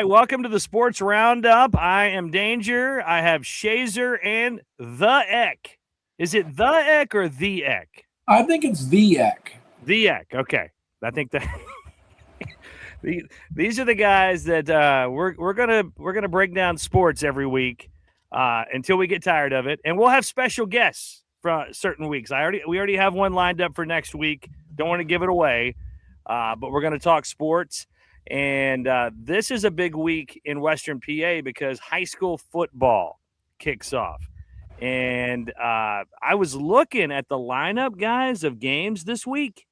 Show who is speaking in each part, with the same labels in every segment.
Speaker 1: right, welcome to the Sports Roundup. I am Danger. I have Shazer and the Eck. Is it the Eck or the Eck?
Speaker 2: I think it's the Eck.
Speaker 1: The Eck. Okay, I think that these are the guys that we're gonna break down sports every week until we get tired of it, and we'll have special guests for certain weeks. We already have one lined up for next week. Don't want to give it away, but we're gonna talk sports. And this is a big week in Western PA because high school football kicks off. And I was looking at the lineup, guys, of games this week.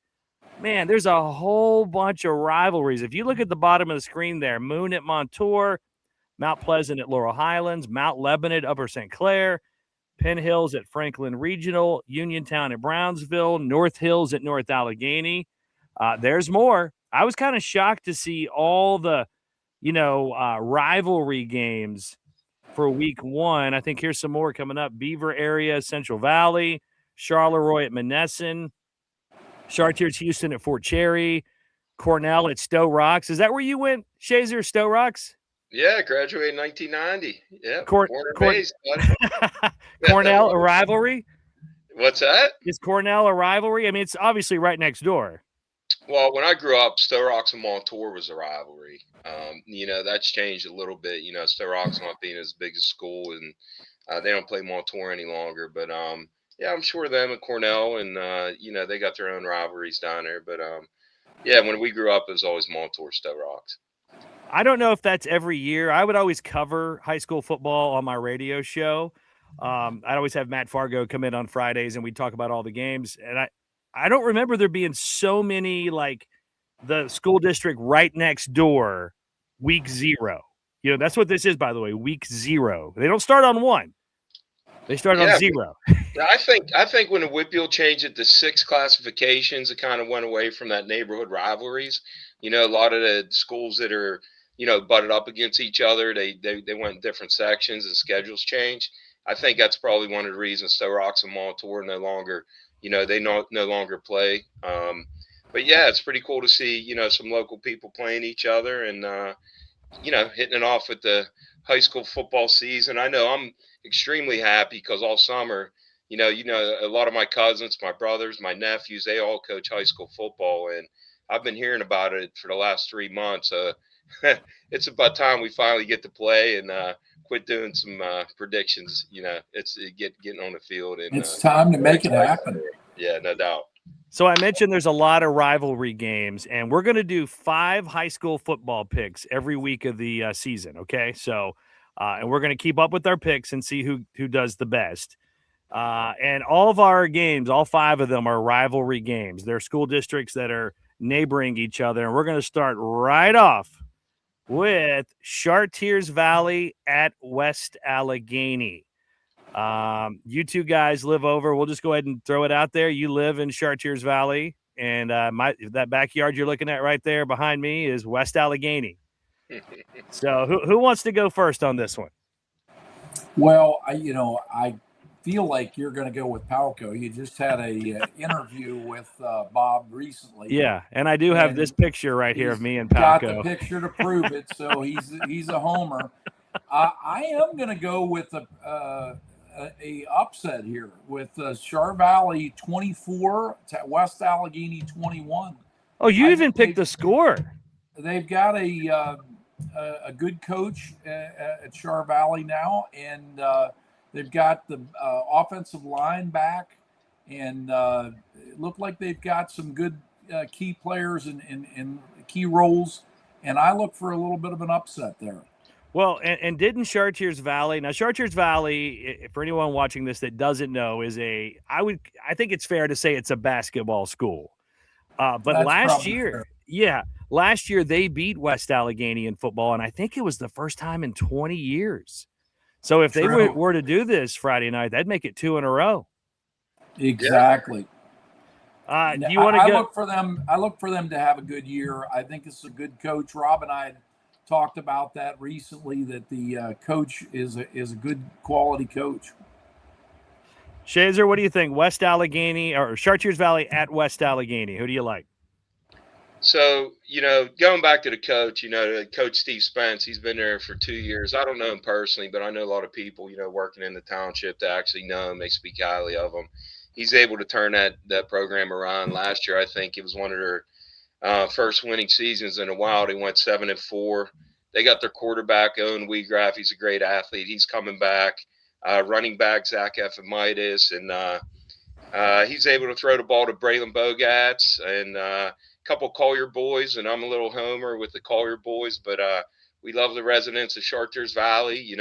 Speaker 1: Man, there's a whole bunch of rivalries. If you look at the bottom of the screen there, Moon at Montour, Mount Pleasant at Laurel Highlands, Mount Lebanon at Upper St. Clair, Penn Hills at Franklin Regional, Uniontown at Brownsville, North Hills at North Allegheny. There's more. I was kind of shocked to see all the, rivalry games for week one. I think here's some more coming up. Beaver area, Central Valley, Charleroi at Monessen, Chartiers Houston at Fort Cherry, Cornell at Stowe Rocks. Is that where you went, Shazer, Stowe Rocks?
Speaker 3: Yeah, graduated in 1990. Yeah, born and raised.
Speaker 1: Cornell, a rivalry?
Speaker 3: What's that?
Speaker 1: Is Cornell a rivalry? I mean, it's obviously right next door.
Speaker 3: Well, when I grew up, Stowe Rocks and Montour was a rivalry. That's changed a little bit. Stowe Rocks not being as big a school, and they don't play Montour any longer. But yeah, I'm sure them and Cornell, and they got their own rivalries down there. But yeah, when we grew up, it was always Montour, Stowe Rocks.
Speaker 1: I don't know if that's every year. I would always cover high school football on my radio show. I'd always have Matt Fargo come in on Fridays, and we'd talk about all the games. And I don't remember there being so many, like, the school district right next door, week 0. That's what this is, by the way, week 0. They don't start on 1. They start on 0.
Speaker 3: I think when the WPIAL changed it to 6 classifications, it kind of went away from that neighborhood rivalries. A lot of the schools that are, butted up against each other, they went in different sections and schedules changed. I think that's probably one of the reasons Stowe Rocks and Montour no longer – they no longer play. But yeah, it's pretty cool to see, some local people playing each other and, hitting it off with the high school football season. I know I'm extremely happy because all summer, a lot of my cousins, my brothers, my nephews, they all coach high school football. And I've been hearing about it for the last 3 months. It's about time we finally get to play and, quit doing some predictions. It's getting on the field, and
Speaker 2: it's time to make it happen.
Speaker 3: Yeah, no doubt.
Speaker 1: So I mentioned there's a lot of rivalry games, and we're going to do 5 high school football picks every week of the season. Okay, so and we're going to keep up with our picks and see who does the best. And all of our games, all 5 of them, are rivalry games. They're school districts that are neighboring each other, and we're going to start right off with Chartiers Valley at West Allegheny. You two guys live over. We'll just go ahead and throw it out there. You live in Chartiers Valley, and that backyard you're looking at right there behind me is West Allegheny. So who wants to go first on this one?
Speaker 2: Well, I feel like you're going to go with Palco. You just had a interview with Bob recently.
Speaker 1: Yeah, and I do have this picture right here of me and Palco.
Speaker 2: Got the picture to prove it, so he's a homer. I am going to go with a upset here with Char Valley 24 to West Allegheny 21.
Speaker 1: Oh, you even picked the score.
Speaker 2: They've got a good coach at Char Valley now, and they've got the offensive line back, and it looked like they've got some good key players in key roles, and I look for a little bit of an upset there.
Speaker 1: Well, and didn't Chartiers Valley – now Chartiers Valley, for anyone watching this that doesn't know, is I think it's fair to say it's a basketball school. But
Speaker 2: that's
Speaker 1: last year they beat West Allegheny in football, and I think it was the first time in 20 years. So if they were to do this Friday night, that'd make it 2 in a row.
Speaker 2: Exactly.
Speaker 1: Do you want to go?
Speaker 2: I look for them to have a good year. I think it's a good coach. Rob and I had talked about that recently, that the coach is a good quality coach.
Speaker 1: Shazer, what do you think? West Allegheny or Chartiers Valley at West Allegheny? Who do you like?
Speaker 3: So, going back to the coach, Coach Steve Spence, he's been there for 2 years. I don't know him personally, but I know a lot of people, working in the township that actually know him. They speak highly of him. He's able to turn that program around. Last year, I think it was one of their first winning seasons in a while. They went 7-4. They got their quarterback, Owen Wheatgraff. He's a great athlete. He's coming back. Running back, Zach Ephremitis, and he's able to throw the ball to Braylon Bogats and a couple Collier boys, and I'm a little homer with the Collier boys, but we love the residents of Chartiers Valley.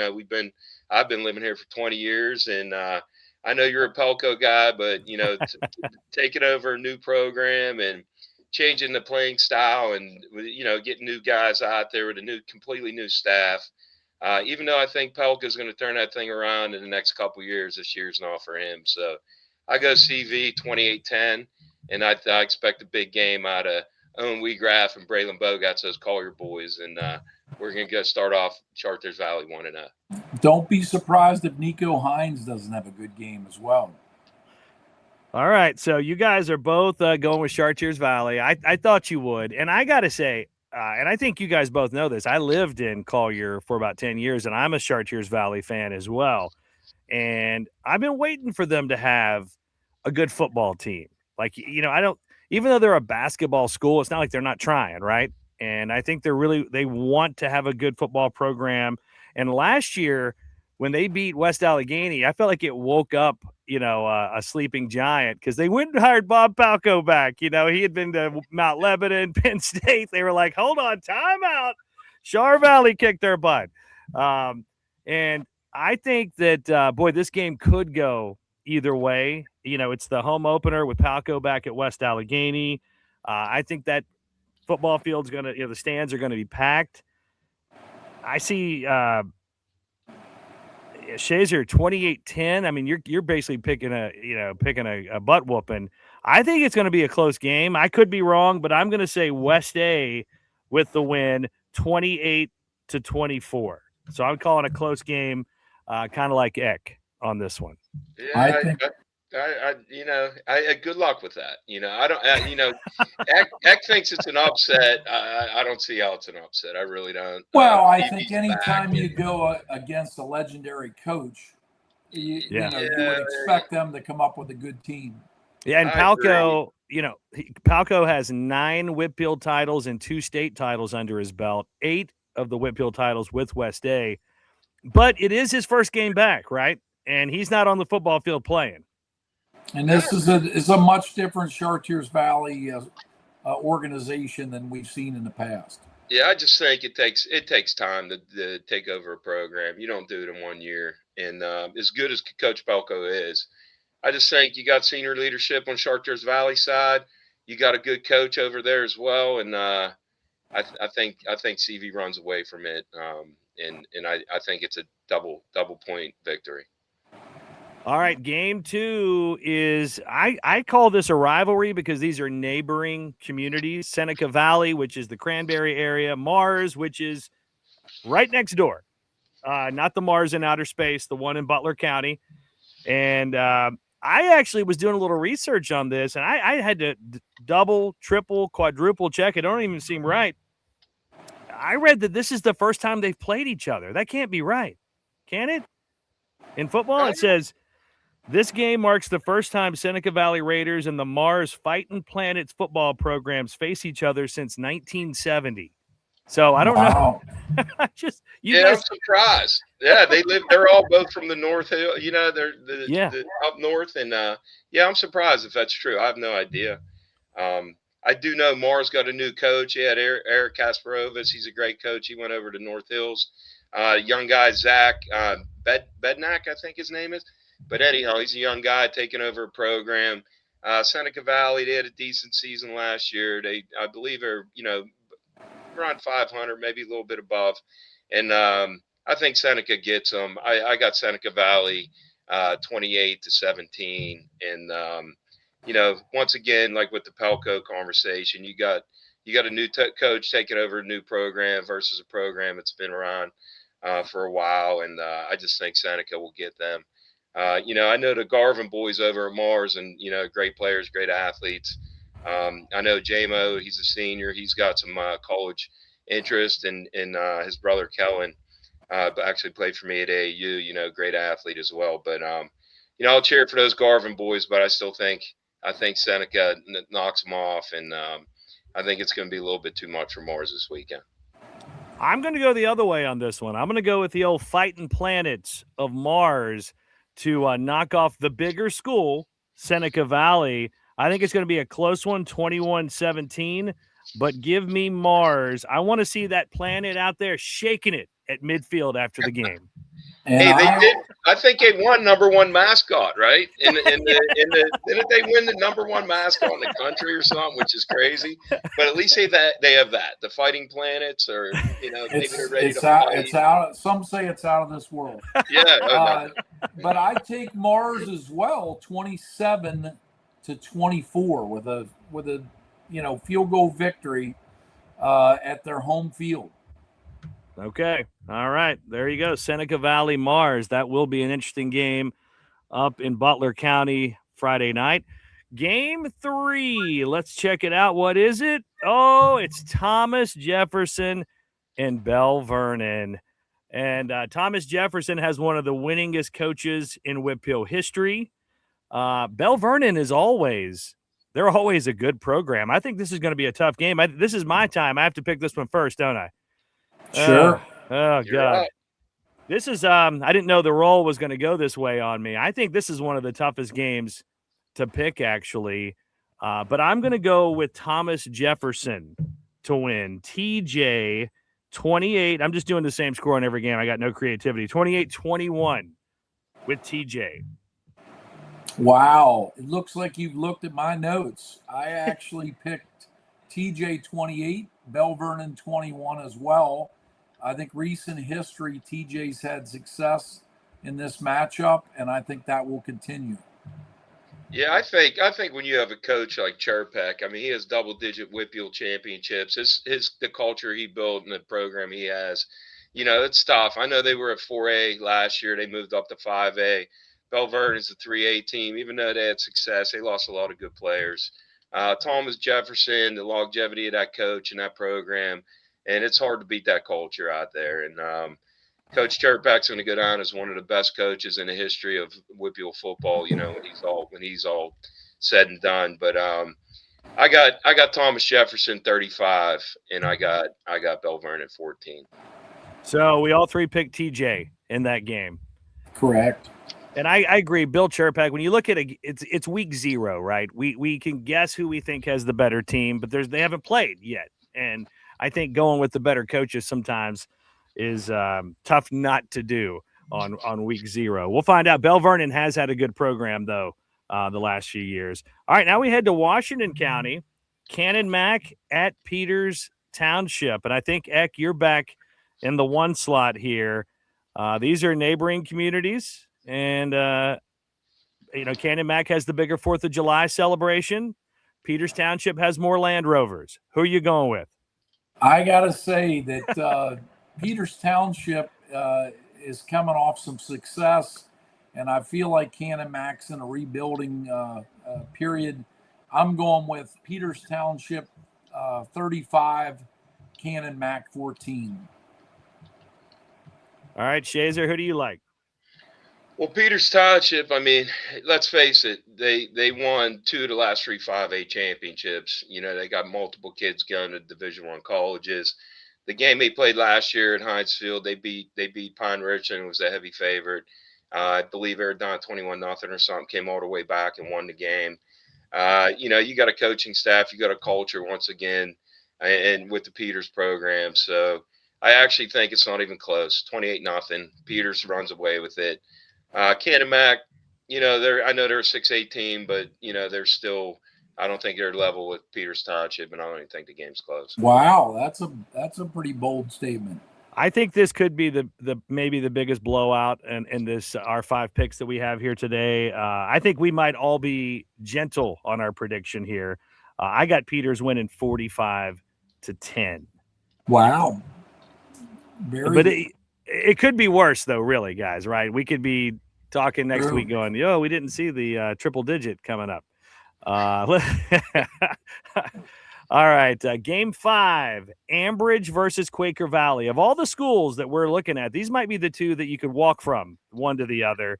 Speaker 3: I've been living here for 20 years, and I know you're a Pelco guy, but taking over a new program and changing the playing style, and getting new guys out there with a completely new staff. Even though I think Pelco is going to turn that thing around in the next couple years, this year's not for him. So I go CV 28-10, and I expect a big game out of Owen Wheatgraff and Braylon Bogats, those Collier boys, and we're going to go start off Chartiers Valley 1-0.
Speaker 2: Don't be surprised if Nico Hines doesn't have a good game as well.
Speaker 1: All right, so you guys are both going with Chartiers Valley. I thought you would, and I got to say, and I think you guys both know this, I lived in Collier for about 10 years, and I'm a Chartiers Valley fan as well. And I've been waiting for them to have a good football team. Like, even though they're a basketball school, it's not like they're not trying, right? And I think they want to have a good football program. And last year, when they beat West Allegheny, I felt like it woke up, a sleeping giant, because they went and hired Bob Palco back. He had been to Mount Lebanon, Penn State. They were like, hold on, timeout. Char Valley kicked their butt. And I think that, this game could go either way. It's the home opener with Palco back at West Allegheny. I think that football field's going to, the stands are going to be packed. I see Shazer 28-10. I mean, you're basically picking a butt whooping. I think it's going to be a close game. I could be wrong, but I'm going to say West A with the win, 28-24. So I'm calling a close game, kind of like Eck on this one.
Speaker 3: Yeah, I good luck with that. I don't. Eck thinks it's an upset. I don't see how it's an upset. I really don't.
Speaker 2: Well, I think anytime you go against a legendary coach, you would expect them to come up with a good team.
Speaker 1: Yeah, and Palco, Palco has 9 WPIAL titles and 2 state titles under his belt, 8 of the WPIAL titles with West A. But it is his first game back, right? And he's not on the football field playing.
Speaker 2: And this is a much different Chartiers Valley organization than we've seen in the past.
Speaker 3: Yeah, I just think it takes time to take over a program. You don't do it in 1 year. And as good as Coach Palco is, I just think you got senior leadership on Chartiers Valley side. You got a good coach over there as well, and I think CV runs away from it. And I think it's a double point victory.
Speaker 1: All right, game 2 is I call this a rivalry because these are neighboring communities. Seneca Valley, which is the Cranberry area, Mars, which is right next door. Not the Mars in outer space, the one in Butler County. And I actually was doing a little research on this, and I had to double, triple, quadruple check. It don't even seem right. I read that this is the first time they've played each other. That can't be right. Can it? In football, it says, this game marks the first time Seneca Valley Raiders and the Mars Fightin' Planets football programs face each other since 1970. So I don't know.
Speaker 3: I'm surprised. Yeah, they're all both from the North Hill. They're the up north, and I'm surprised if that's true. I have no idea. I do know Mars got a new coach. He had Eric Kasparovas. He's a great coach. He went over to North Hills. Young guy Zach Bednack, I think his name is. But anyhow, he's a young guy taking over a program. Seneca Valley, they had a decent season last year. I believe, are around 500, maybe a little bit above. And I think Seneca gets them. I got Seneca Valley 28-17. And once again, like with the Pelco conversation, you got a new coach taking over a new program versus a program that's been around for a while. And I just think Seneca will get them. I know the Garvin boys over at Mars, and great players, great athletes. I know JMO, he's a senior. He's got some college interest, and his brother Kellen actually played for me at AAU. Great athlete as well. But I'll cheer for those Garvin boys, but I think Seneca knocks them off, and I think it's going to be a little bit too much for Mars this weekend.
Speaker 1: I'm going to go the other way on this one. I'm going to go with the old fighting planets of Mars to knock off the bigger school, Seneca Valley. I think it's going to be a close one, 21-17, but give me Mars. I want to see that planet out there shaking it at midfield after the game.
Speaker 2: And
Speaker 3: hey, they did. I think they won #1 mascot, right? Didn't they win the #1 mascot in the country or something, which is crazy? But at least they have that. The Fighting Planets, or maybe they're ready to fight.
Speaker 2: It's out. Some say it's out of this world.
Speaker 3: Yeah.
Speaker 2: But I take Mars as well, 27-24 with a field goal victory at their home field.
Speaker 1: Okay. All right. There you go. Seneca Valley Mars. That will be an interesting game up in Butler County Friday night. Game 3. Let's check it out. What is it? Oh, it's Thomas Jefferson and Bell Vernon. And Thomas Jefferson has one of the winningest coaches in WPIAL history. Bell Vernon they're always a good program. I think this is going to be a tough game. This is my time. I have to pick this one first, don't I?
Speaker 2: Sure.
Speaker 1: Oh,
Speaker 3: You're
Speaker 1: God.
Speaker 3: right.
Speaker 1: This is I didn't know the roll was going to go this way on me. I think this is one of the toughest games to pick, actually. But I'm going to go with Thomas Jefferson to win. TJ 28. I'm just doing the same score on every game. I got no creativity. 28-21 with TJ.
Speaker 2: Wow. It looks like you've looked at my notes. I actually picked TJ 28, Bell Vernon 21 as well. I think recent history, TJ's had success in this matchup, and I think that will continue.
Speaker 3: Yeah, I think when you have a coach like Cherpek, I mean, he has double-digit WPIAL championships. The culture he built and the program he has, it's tough. I know they were at 4A last year. They moved up to 5A. Bell Vernon's a 3A team. Even though they had success, they lost a lot of good players. Thomas Jefferson, the longevity of that coach and that program, and it's hard to beat that culture out there. And Coach Cherpek's going to go down as one of the best coaches in the history of WPIAL football. When he's all said and done. But I got Thomas Jefferson 35, and I got Bell Vernon 14.
Speaker 1: So we all three picked TJ in that game.
Speaker 2: Correct.
Speaker 1: And I agree, Bill Cherpek. When you look at it's week 0, right? We can guess who we think has the better team, but they haven't played yet. And I think going with the better coaches sometimes is tough not to do on week 0. We'll find out. Bell Vernon has had a good program, though, the last few years. All right, now we head to Washington County. Cannon Mac at Peters Township. And I think, Eck, you're back in the 1 slot here. These are neighboring communities. And, Cannon Mac has the bigger 4th of July celebration. Peters Township has more Land Rovers. Who are you going with?
Speaker 2: I got to say that Peters Township is coming off some success, and I feel like Cannon Mac's in a rebuilding period. I'm going with Peters Township 35, Cannon Mac 14.
Speaker 1: All right, Shazer, who do you like?
Speaker 3: Well, Peters Township, I mean, let's face it, they won 2 of the last 3 5A championships. They got multiple kids going to Division I colleges. The game they played last year at Heinz Field, they beat Pine Ridge and was a heavy favorite. I believe they were down 21-0 or something, came all the way back and won the game. You got a coaching staff, you got a culture once again, and with the Peters program. So I actually think it's not even close. 28-0. Peters runs away with it. Cannon Mac, I know they're a 6A team, but they're still. I don't think they're level with Peters Township, and I don't even think the game's close.
Speaker 2: Wow, that's a pretty bold statement.
Speaker 1: I think this could be the maybe the biggest blowout in this our 5 picks that we have here today. I think we might all be gentle on our prediction here. I got Peters winning 45-10.
Speaker 2: Wow.
Speaker 1: But it could be worse, though, really, guys, right? We could be talking next week going, we didn't see the triple digit coming up. All right, game 5, Ambridge versus Quaker Valley. Of all the schools that we're looking at, these might be the two that you could walk from one to the other.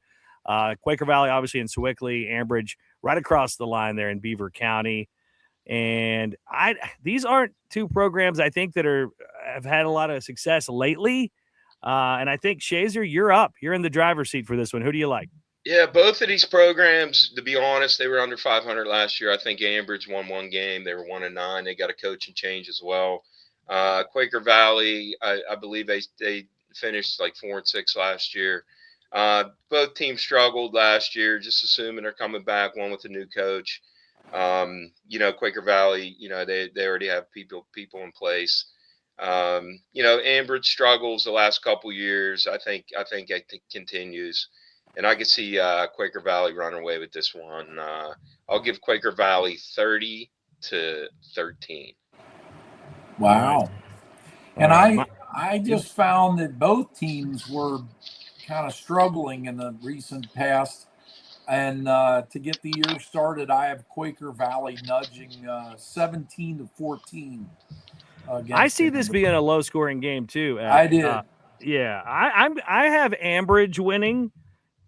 Speaker 1: Quaker Valley, obviously in Sewickley, Ambridge right across the line there in Beaver County. And these aren't two programs I think that have had a lot of success lately. And I think Shazer, you're up. You're in the driver's seat for this one. Who do you like?
Speaker 3: Yeah, both of these programs, to be honest, they were under 500 last year. I think Ambridge won one game. They were 1-9. They got a coaching change as well. Quaker Valley, I believe they finished like 4-6 last year. Both teams struggled last year. Just assuming they're coming back, one with a new coach. Quaker Valley, they already have people in place. Ambridge struggles the last couple years. I think it continues. And I could see Quaker Valley run away with this one. I'll give Quaker Valley 30-13.
Speaker 2: Wow. And I just found that both teams were kind of struggling in the recent past. And to get the year started, I have Quaker Valley nudging 17-14.
Speaker 1: I see this being a low-scoring game too.
Speaker 2: I did.
Speaker 1: Yeah, I have Ambridge winning.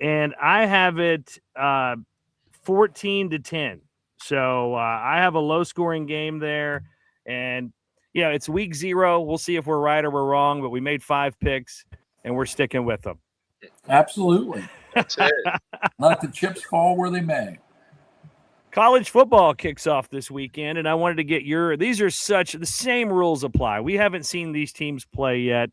Speaker 1: And I have it 14-10. So I have a low-scoring game there. And, it's week 0. We'll see if we're right or we're wrong. But we made 5 picks, and we're sticking with them.
Speaker 2: Absolutely.
Speaker 3: That's it.
Speaker 2: Let the chips fall where they may.
Speaker 1: College football kicks off this weekend, and I wanted to get these are the same rules apply. We haven't seen these teams play yet.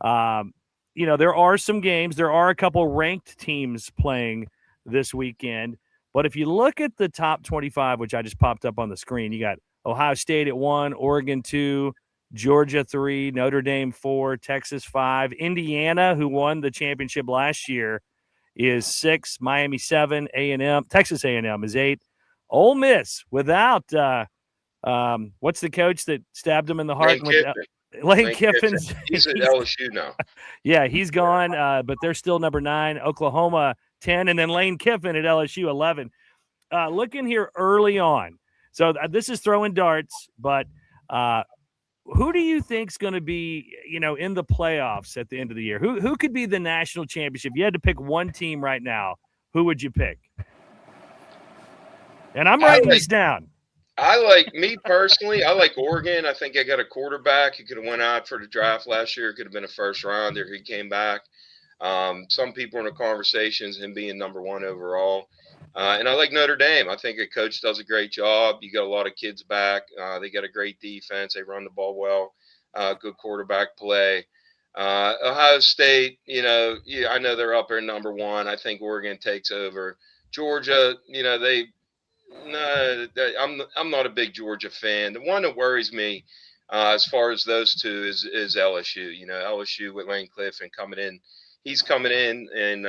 Speaker 1: There are some games. There are a couple ranked teams playing this weekend. But if you look at the top 25, which I just popped up on the screen, you got Ohio State at 1, Oregon 2, Georgia 3, Notre Dame 4, Texas 5, Indiana, who won the championship last year, is 6, Miami 7, A&M, Texas A&M is 8. Ole Miss without what's the coach that stabbed him in the heart? Lane Kiffin's.
Speaker 3: He's at LSU now.
Speaker 1: Yeah, he's gone, but they're still number 9. Oklahoma 10, and then Lane Kiffin at LSU 11. Looking here early on, so this is throwing darts, but who do you think's going to be, in the playoffs at the end of the year? Who could be the national championship? You had to pick one team right now. Who would you pick? And I'm writing this down.
Speaker 3: Me personally, I like Oregon. I think I got a quarterback. He could have went out for the draft last year. Could have been a first rounder. He came back. Some people in the conversations, him being number 1 overall. And I like Notre Dame. I think a coach does a great job. You got a lot of kids back. They got a great defense. They run the ball well. Good quarterback play. Ohio State, I know they're up there number 1. I think Oregon takes over. Georgia, No, I'm not a big Georgia fan. The one that worries me, as far as those two, is LSU. LSU with Lane Kiffin coming in. He's coming in, and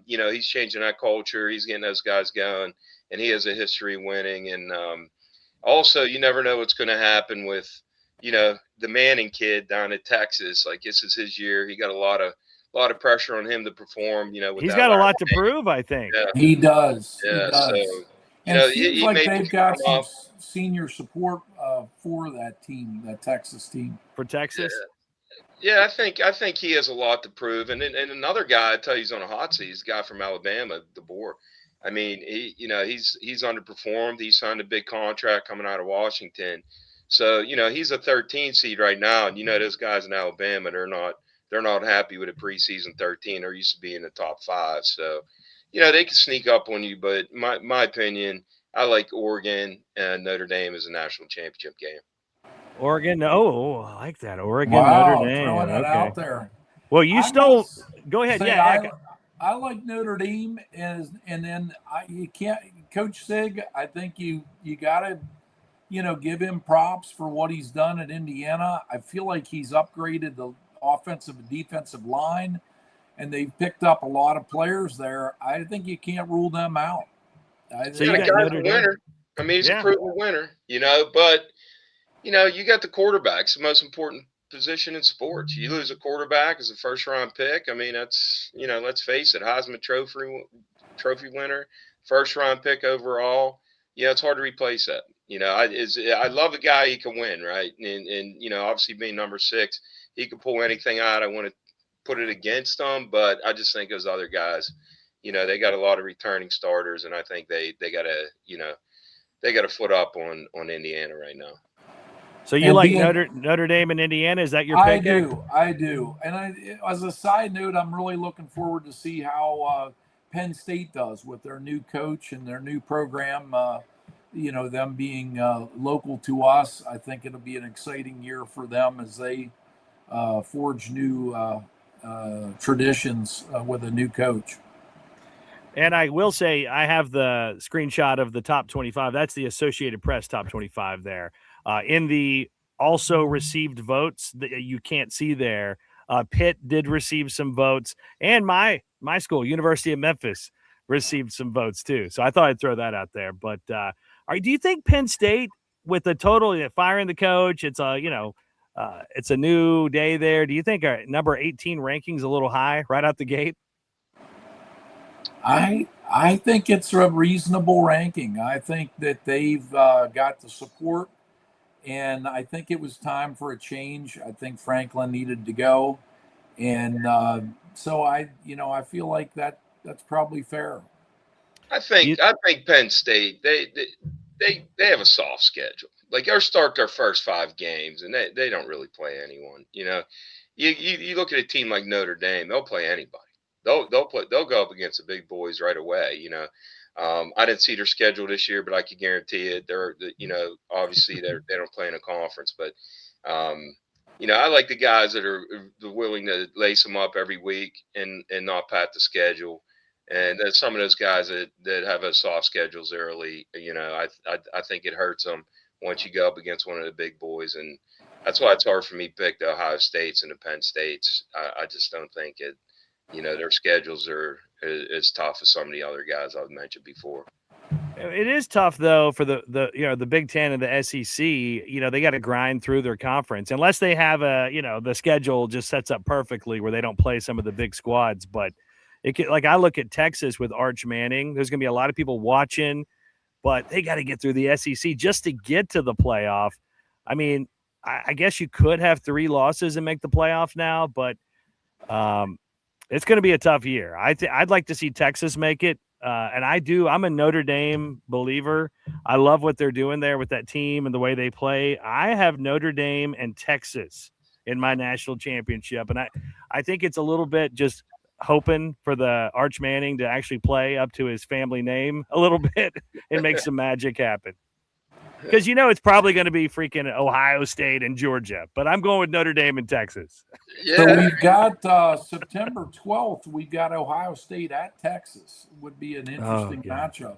Speaker 3: he's changing that culture. He's getting those guys going, and he has a history winning. And also, you never know what's going to happen with the Manning kid down in Texas. Like, this is his year. He got a lot of pressure on him to perform.
Speaker 1: He's got a lot to prove, I think.
Speaker 2: Yeah. He does.
Speaker 3: Yeah.
Speaker 2: He does.
Speaker 3: So,
Speaker 2: and it seems like they've got some senior support for that team, that Texas team.
Speaker 1: For Texas?
Speaker 3: Yeah, I think he has a lot to prove. And another guy, I tell you, he's on a hot seat. He's a guy from Alabama, DeBoer. I mean, he's underperformed. He signed a big contract coming out of Washington. So, he's a 13 seed right now. And, those guys in Alabama, they're not happy with a preseason 13. They're used to be in the top 5. So, they can sneak up on you, but my opinion, I like Oregon and Notre Dame as a national championship game.
Speaker 1: Oregon, I like that. Oregon,
Speaker 2: wow,
Speaker 1: Notre Dame.
Speaker 2: Throwing it out there.
Speaker 1: Well, you stole. Go ahead. Yeah,
Speaker 2: I like Notre Dame, and then you can't, Coach Sig. I think you got to, give him props for what he's done at Indiana. I feel like he's upgraded the offensive and defensive line, and they've picked up a lot of players there. I think you can't rule them out.
Speaker 3: So you got a winner. I mean, he's a proven winner, but you got the quarterbacks, the most important position in sports. You lose a quarterback as a first-round pick. I mean, that's, let's face it, Heisman Trophy winner, first-round pick overall. it's hard to replace that. I love the guy. He can win, right? And obviously being number 6, he can pull anything out. I want to put it against him, but I just think those other guys, they got a lot of returning starters, and I think they got a foot up on Indiana right now.
Speaker 1: So you like Notre Dame and Indiana? Is that your pick?
Speaker 2: I do. And as a side note, I'm really looking forward to see how Penn State does with their new coach and their new program. Them being local to us, I think it'll be an exciting year for them as they forge new traditions with a new coach.
Speaker 1: And I will say I have the screenshot of the top 25. That's the Associated Press top 25 there. In the also received votes that you can't see there, Pitt did receive some votes, and my school, University of Memphis, received some votes too. So I thought I'd throw that out there. But do you think Penn State, with the total firing the coach, it's a new day there? Do you think our number 18 ranking's a little high right out the gate?
Speaker 2: I think it's a reasonable ranking. I think that they've got the support, and I think it was time for a change. I think Franklin needed to go, and so I feel like that's probably fair.
Speaker 3: I think Penn State they have a soft schedule. Like they'll start their first 5 games, and they don't really play anyone. You look at a team like Notre Dame, they'll play anybody. They'll go up against the big boys right away. I didn't see their schedule this year, but I can guarantee it. Obviously they don't play in a conference, but I like the guys that are willing to lace them up every week and not pat the schedule. And then some of those guys that have those soft schedules early, I think it hurts them once you go up against one of the big boys, and that's why it's hard for me to pick the Ohio States and the Penn States. I just don't think it. Their schedules are as tough as some of the other guys I've mentioned before.
Speaker 1: It is tough though for the Big Ten and the SEC. They got to grind through their conference unless they have the schedule just sets up perfectly where they don't play some of the big squads. But I look at Texas with Arch Manning. There's going to be a lot of people watching, but they got to get through the SEC just to get to the playoff. I mean, I guess you could have 3 losses and make the playoff now, but it's going to be a tough year. I'd like to see Texas make it, and I do. I'm a Notre Dame believer. I love what they're doing there with that team and the way they play. I have Notre Dame and Texas in my national championship, and I think it's a little bit just hoping for the Arch Manning to actually play up to his family name a little bit and make some magic happen. Because it's probably going to be freaking Ohio State and Georgia, but I'm going with Notre Dame and Texas.
Speaker 2: Yeah. So we've got September 12th. We've got Ohio State at Texas. Would be an interesting matchup.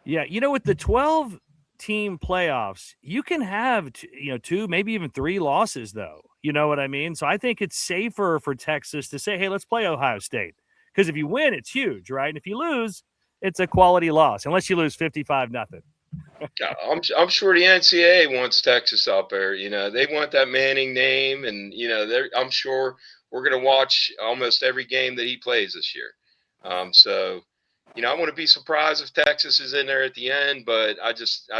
Speaker 1: Yeah, with the 12-team playoffs, you can have 2, maybe even 3 losses, though. You know what I mean? So I think it's safer for Texas to say, "Hey, let's play Ohio State," because if you win, it's huge, right? And if you lose, it's a quality loss, unless you lose 55-0.
Speaker 3: I'm sure the NCAA wants Texas out there. They want that Manning name, and I'm sure we're going to watch almost every game that he plays this year. So I wouldn't be surprised if Texas is in there at the end, but I just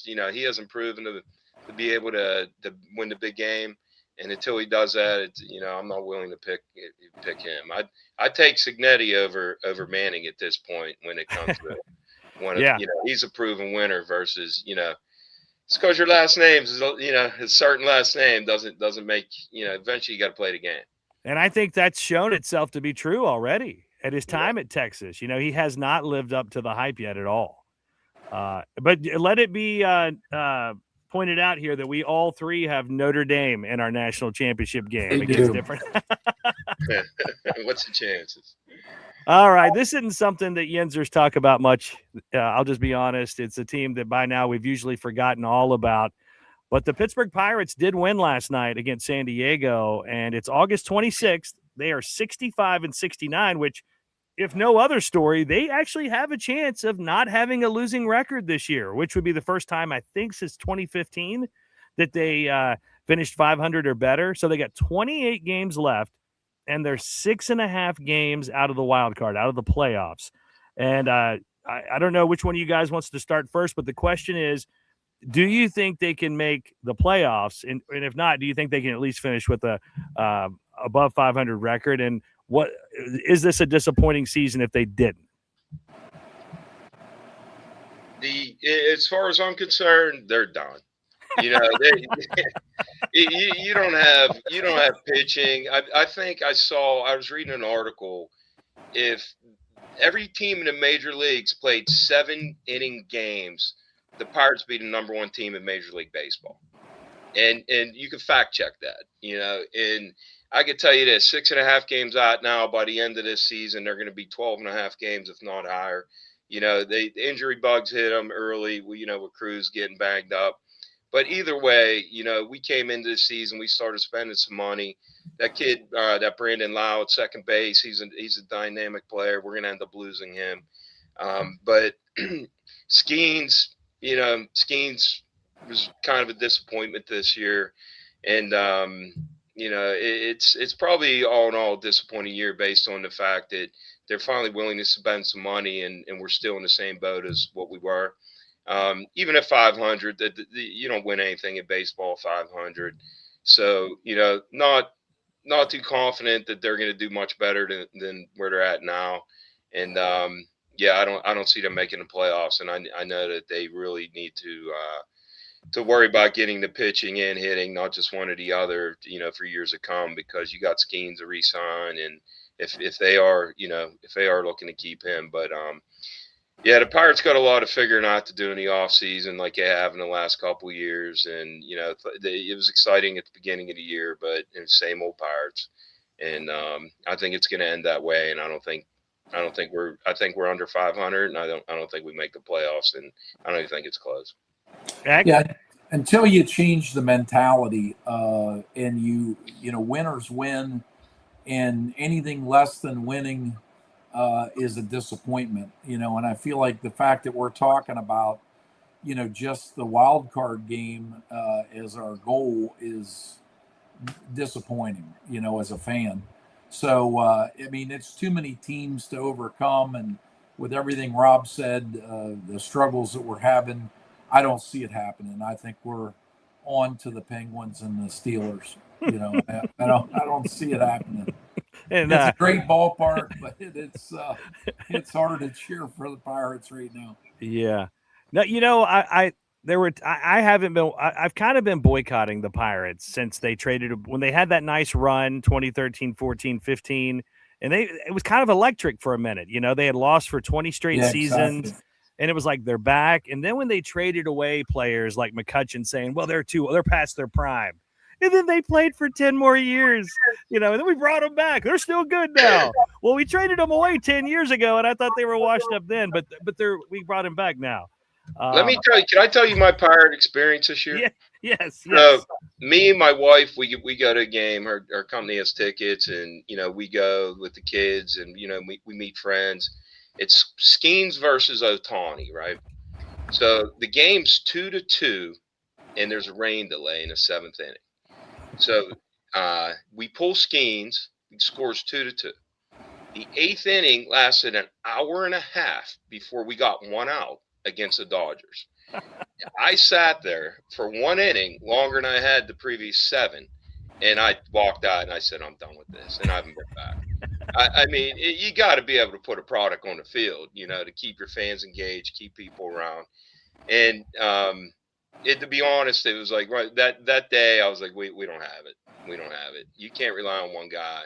Speaker 3: he hasn't proven to be able to win the big game, and until he does that, I'm not willing to pick him. I'd take Cignetti over Manning at this point when it comes to. He's a proven winner versus, it's because your last name is, a certain last name doesn't make, eventually you got to play the game.
Speaker 1: And I think that's shown itself to be true already at his time at Texas. He has not lived up to the hype yet at all. But let it be pointed out here that we all 3 have Notre Dame in our national championship game. It gets different.
Speaker 3: What's the chances?
Speaker 1: All right, this isn't something that Yenzers talk about much. I'll just be honest. It's a team that by now we've usually forgotten all about. But the Pittsburgh Pirates did win last night against San Diego, and it's August 26th. They are 65-69, which, if no other story, they actually have a chance of not having a losing record this year, which would be the first time, I think, since 2015 that they finished 500 or better. So they got 28 games left. And they're 6.5 games out of the wild card, out of the playoffs. And I don't know which one of you guys wants to start first, but the question is, do you think they can make the playoffs? And if not, do you think they can at least finish with a above 500 record? And what is this a disappointing season if they didn't?
Speaker 3: As far as I'm concerned, they're done. You know, you don't have pitching. I think I was reading an article. If every team in the major leagues played 7-inning games, the Pirates be the number one team in Major League Baseball. And you can fact check that, you know, and I could tell you this, 6.5 games out now. By the end of this season, they're going to be 12.5 games, if not higher. You know, the injury bugs hit them early, you know, with Cruz getting banged up. But either way, you know, we came into the season, we started spending some money. That kid, that Brandon Lau at second base, he's a dynamic player. We're going to end up losing him. But Skeens was kind of a disappointment this year. And, you know, it's probably all in all a disappointing year based on the fact that they're finally willing to spend some money and we're still in the same boat as what we were. Even at 500, you don't win anything in baseball 500. So, you know, not too confident that they're going to do much better than where they're at now. And, yeah, I don't see them making the playoffs. And I know that they really need to worry about getting the pitching and hitting, not just one or the other, you know, for years to come, because you got Skeens to re-sign. And if they are looking to keep him, but, yeah, the Pirates got a lot of figuring out to do in the offseason like they have in the last couple of years. And, you know, it was exciting at the beginning of the year, but it's same old Pirates. And I think it's going to end that way. And I think we're under 500, and I don't think we make the playoffs, and I don't even think it's close.
Speaker 2: Yeah, until you change the mentality, and you know, winners win, and anything less than winning is a disappointment, you know. And I feel like the fact that we're talking about, you know, just the wild card game as our goal is disappointing, you know, as a fan. So I mean, it's too many teams to overcome, and with everything Rob said, the struggles that we're having, I don't see it happening. I think we're on to the Penguins and the Steelers. You know, I don't see it happening. And it's a great ballpark, but it's hard to cheer for the Pirates right now.
Speaker 1: Yeah. No, you know, I've kind of been boycotting the Pirates since they traded when they had that nice run 2013, 14, 15, and it was kind of electric for a minute. You know, they had lost for 20 straight seasons. Exactly. And it was like they're back. And then when they traded away players like McCutchen saying, well, they're past their prime. And then they played for 10 more years, you know, and then we brought them back. They're still good now. Well, we traded them away 10 years ago, and I thought they were washed up then, but we brought them back now.
Speaker 3: Let me tell you, can I tell you my Pirate experience this year?
Speaker 1: Yeah, yes.
Speaker 3: So me and my wife, we go to a game. Her company has tickets, and, you know, we go with the kids, and, you know, we meet friends. It's Skeens versus Ohtani, right? So the game's 2-2, and there's a rain delay in the 7th inning. So we pull Skeens. He scores 2-2. The 8th inning lasted an hour and a half before we got one out against the Dodgers. I sat there for one inning longer than I had the previous 7, and I walked out and I said, I'm done with this, and I haven't been back. I mean, you got to be able to put a product on the field, you know, to keep your fans engaged, keep people around. And to be honest, it was like that day I was like, we don't have it. We don't have it. You can't rely on one guy,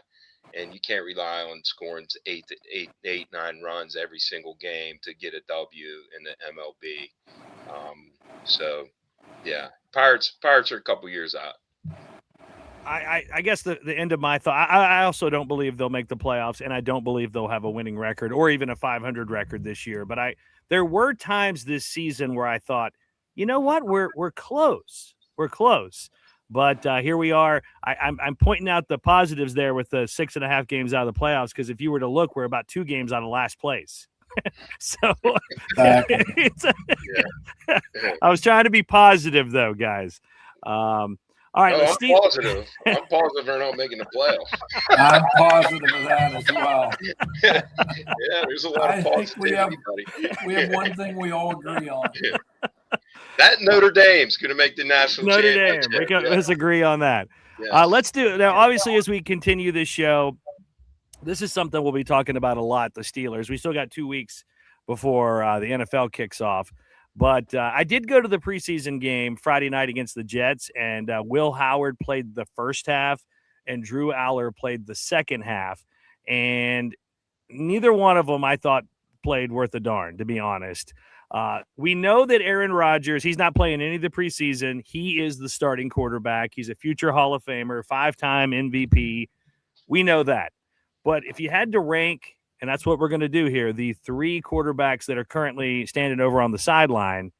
Speaker 3: and you can't rely on scoring 9 runs every single game to get a W in the MLB. So, yeah, Pirates are a couple years out.
Speaker 1: I guess the end of my thought, I also don't believe they'll make the playoffs, and I don't believe they'll have a winning record or even a 500 record this year. But there were times this season where I thought, you know what, we're close. We're close. But here we are. I'm pointing out the positives there with the 6.5 games out of the playoffs, because if you were to look, we're about 2 games out of last place. So I was trying to be positive, though, guys. All right,
Speaker 3: No,
Speaker 1: let's
Speaker 3: I'm
Speaker 1: Steve.
Speaker 3: positive. I'm positive they're not making the playoff.
Speaker 2: I'm positive of that as well.
Speaker 3: Yeah, there's a lot of
Speaker 2: I think
Speaker 3: positivity, buddy.
Speaker 2: we have one thing we all agree on.
Speaker 3: That Notre Dame's going to make the national
Speaker 1: Notre
Speaker 3: championship.
Speaker 1: Dame. We can
Speaker 3: Yeah.
Speaker 1: let's agree on that.
Speaker 3: Yes.
Speaker 1: Let's do now. Obviously, as we continue this show, this is something we'll be talking about a lot. The Steelers. We still got 2 weeks before the NFL kicks off. But I did go to the preseason game Friday night against the Jets, and Will Howard played the first half, and Drew Aller played the second half. And neither one of them, I thought, played worth a darn, to be honest. We know that Aaron Rodgers, he's not playing any of the preseason. He is the starting quarterback. He's a future Hall of Famer, 5-time MVP. We know that. But if you had to rank, and that's what we're going to do here, the 3 quarterbacks that are currently standing over on the sideline,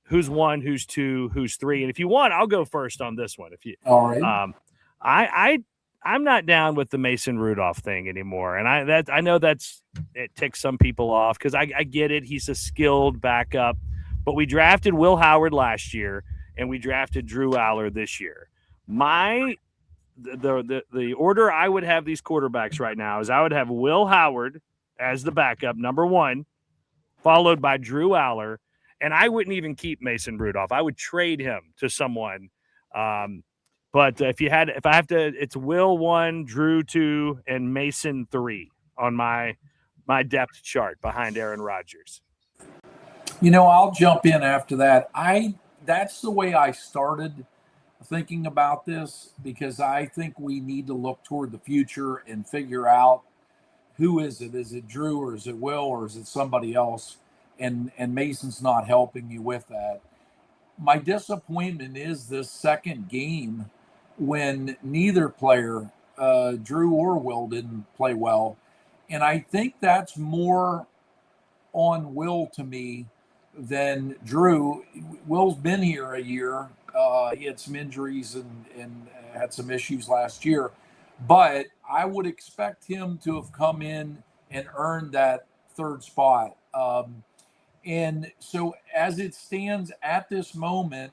Speaker 1: who's 1, who's 2, who's 3. And if you want, I'll go first on this one. If you,
Speaker 2: all right.
Speaker 1: I'm not down with the Mason Rudolph thing anymore, and I know it ticks some people off because I get it. He's a skilled backup, but we drafted Will Howard last year, and we drafted Drew Aller this year. The order I would have these quarterbacks right now is I would have Will Howard as the backup, number 1, followed by Drew Aller, and I wouldn't even keep Mason Rudolph. I would trade him to someone. But if I have to, it's Will 1, Drew 2, and Mason 3 on my depth chart behind Aaron Rodgers.
Speaker 2: I'll jump in after that. That's the way I started thinking about this, because I think we need to look toward the future and figure out who is it? Is it Drew, or is it Will, or is it somebody else? And Mason's not helping you with that. My disappointment is this second game when neither player, Drew or Will, didn't play well. And I think that's more on Will to me than Drew. Will's been here a year. He had some injuries and had some issues last year. But I would expect him to have come in and earned that third spot. And so as it stands at this moment,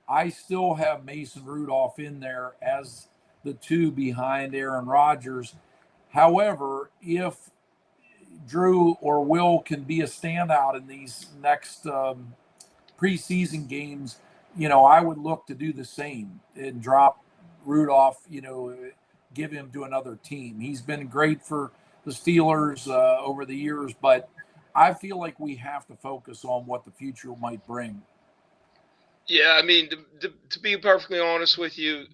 Speaker 2: I still have Mason Rudolph in there as the 2 behind Aaron Rodgers. However, if Drew or Will can be a standout in these next preseason games, I would look to do the same and drop Rudolph, give him to another team. He's been great for the Steelers over the years, but I feel like we have to focus on what the future might bring.
Speaker 3: Yeah, I mean, to be perfectly honest with you,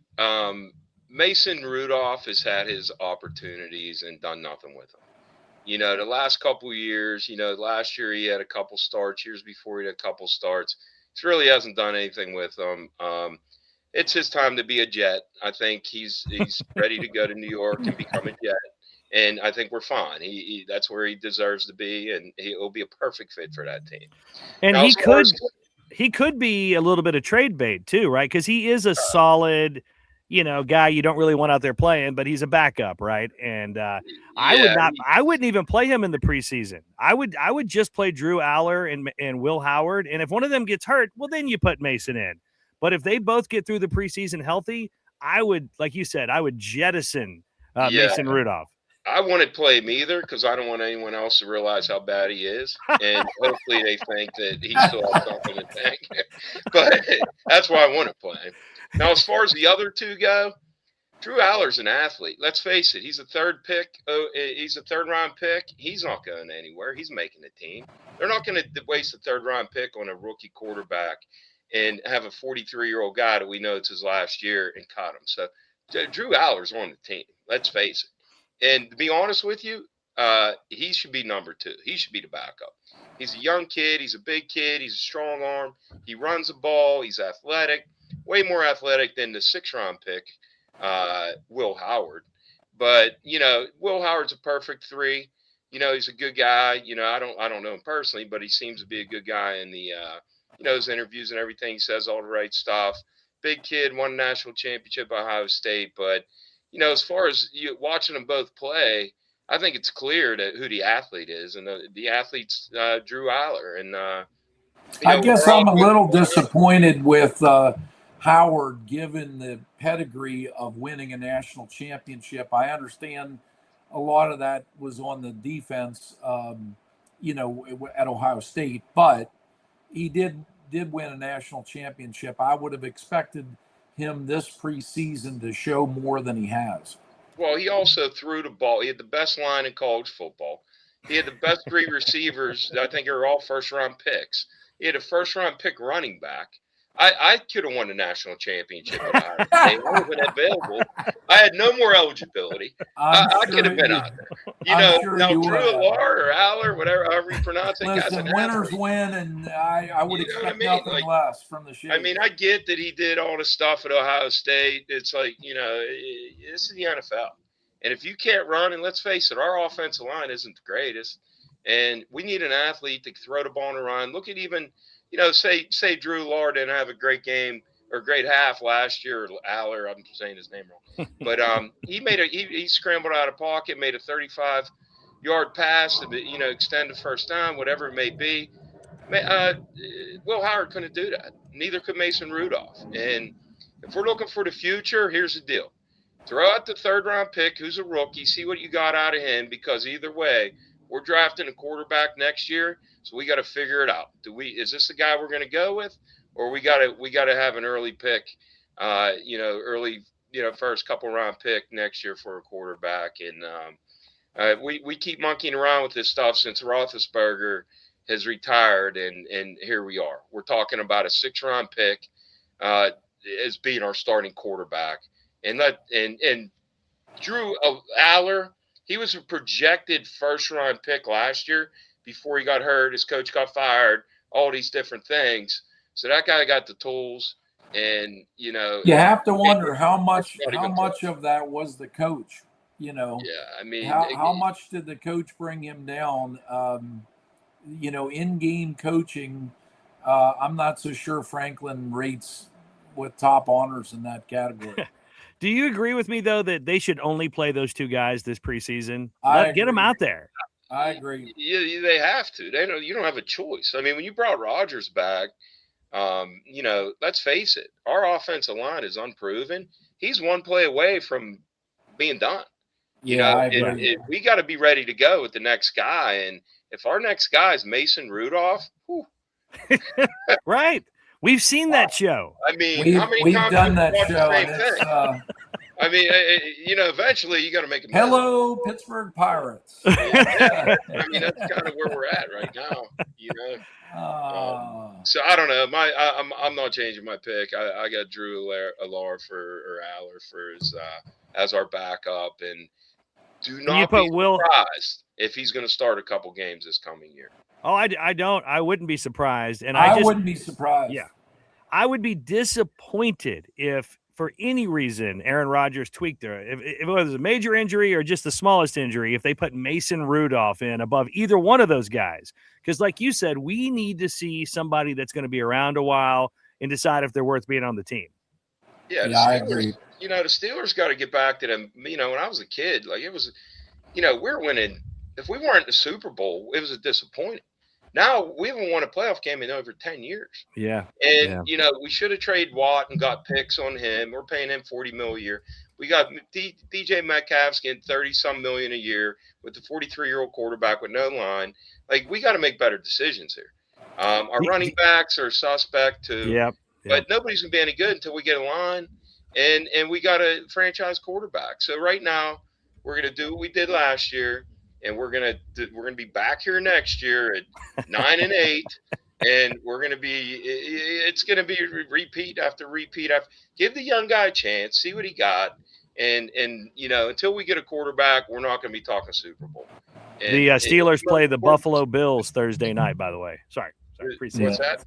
Speaker 3: Mason Rudolph has had his opportunities and done nothing with them. The last couple of years, last year he had a couple starts. Years before he had a couple starts. He really hasn't done anything with them. It's his time to be a Jet. I think he's ready to go to New York and become a Jet. And I think we're fine. That's where he deserves to be, and he'll be a perfect fit for that team.
Speaker 1: And now, he could be a little bit of trade bait too, right? Because he is a solid, guy you don't really want out there playing, but he's a backup, right? And I wouldn't even play him in the preseason. I would just play Drew Aller and Will Howard, and if one of them gets hurt, well, then you put Mason in. But if they both get through the preseason healthy, I would, like you said, I would jettison Mason Rudolph.
Speaker 3: I wouldn't play him either because I don't want anyone else to realize how bad he is. And hopefully they think that he still has something to tank. But that's why I want to play him. Now, as far as the other 2 go, Drew Aller's an athlete. Let's face it. He's a third pick. He's a third-round pick. He's not going anywhere. He's making the team. They're not going to waste a third-round pick on a rookie quarterback and have a 43-year-old guy that we know it's his last year and cut him. So Drew Aller's on the team. Let's face it. And to be honest with you, he should be number 2. He should be the backup. He's a young kid. He's a big kid. He's a strong arm. He runs the ball. He's athletic, way more athletic than the 6th-round pick, Will Howard. But, Will Howard's a perfect 3. He's a good guy. I don't know him personally, but he seems to be a good guy in the, his interviews and everything. He says all the right stuff. Big kid, won a national championship at Ohio State, but as far as you watching them both play, I think it's clear who the athlete is, and the athlete's Drew Aller. And
Speaker 2: I guess I'm a little disappointed with Howard, given the pedigree of winning a national championship. I understand a lot of that was on the defense, at Ohio State, but he did win a national championship. I would have expected him this preseason to show more than he has.
Speaker 3: Well, he also threw the ball. He had the best line in college football. He had the best three receivers. I think they were all first-round picks. He had a first-round pick running back. I could have won the national championship at Ohio State. I wasn't available. I had no more eligibility. I could have been out there. Now Drew Alar or Aller, whatever, however you pronounce it.
Speaker 2: Listen, winners win, and I would expect nothing less from the Shazer.
Speaker 3: I mean, I get that he did all the stuff at Ohio State. It's like, this is the NFL. And if you can't run, and let's face it, our offensive line isn't the greatest. And we need an athlete to throw the ball on the run. Look at even – say Drew Alar didn't have a great game or a great half last year, or Aller, I'm saying his name wrong. But he scrambled out of pocket, made a 35-yard pass to, extend the first down, whatever it may be. Will Howard couldn't do that. Neither could Mason Rudolph. And if we're looking for the future, here's the deal. Throw out the third-round pick, who's a rookie, see what you got out of him, because either way, we're drafting a quarterback next year, so we got to figure it out. Is this the guy we're going to go with, or we got to have an early pick, first couple round pick next year for a quarterback? And we keep monkeying around with this stuff since Roethlisberger has retired, and here we are. We're talking about a 6th-round pick as being our starting quarterback, and Drew Aller. He was a projected first-round pick last year before he got hurt. His coach got fired, all these different things. So that guy got the tools, and,
Speaker 2: you have to wonder how much of that was the coach,
Speaker 3: Yeah, I mean.
Speaker 2: How much did the coach bring him down? In-game coaching, I'm not so sure Franklin rates with top honors in that category.
Speaker 1: Do you agree with me, though, that they should only play those two guys this preseason? Get them out there.
Speaker 2: I agree.
Speaker 3: Yeah, they have to. You don't have a choice. I mean, when you brought Rodgers back, let's face it, our offensive line is unproven. He's one play away from being done.
Speaker 2: I agree.
Speaker 3: We got to be ready to go with the next guy. And if our next guy is Mason Rudolph,
Speaker 1: right. We've seen that show.
Speaker 3: I mean, how many times
Speaker 2: done that show?
Speaker 3: I mean, eventually you got to make a
Speaker 2: Hello, Pittsburgh Pirates.
Speaker 3: Yeah. I mean, that's kind of where we're at right now. So I don't know. I'm not changing my pick. I got Drew Alar or Aller for as our backup, and do not be surprised if he's going to start a couple games this coming year.
Speaker 1: Oh, I don't. I wouldn't be surprised. And
Speaker 2: I wouldn't be surprised.
Speaker 1: Yeah. I would be disappointed if, for any reason, Aaron Rodgers tweaked her. If it was a major injury or just the smallest injury, if they put Mason Rudolph in above either one of those guys. Because like you said, we need to see somebody that's going to be around a while and decide if they're worth being on the team.
Speaker 3: Yeah,
Speaker 2: I agree.
Speaker 3: The Steelers got to get back to them. When I was a kid, like it was, we're winning. If we weren't in the Super Bowl, it was a disappointment. Now we haven't won a playoff game in over 10 years.
Speaker 1: Yeah.
Speaker 3: And, we should have traded Watt and got picks on him. We're paying him $40 million a year. We got DJ Metcalf's getting $30-some million a year with the 43-year-old quarterback with no line. Like, we got to make better decisions here. Our running backs are suspect too.
Speaker 1: Yep.
Speaker 3: But nobody's going to be any good until we get a line. And we got a franchise quarterback. So right now we're going to do what we did last year. And we're gonna be back here next year at 9-8, and it's gonna be repeat after repeat after. Give the young guy a chance, see what he got, and until we get a quarterback, we're not gonna be talking Super Bowl.
Speaker 1: The Steelers play the Buffalo Bills Thursday night. By the way, sorry.
Speaker 3: What's that?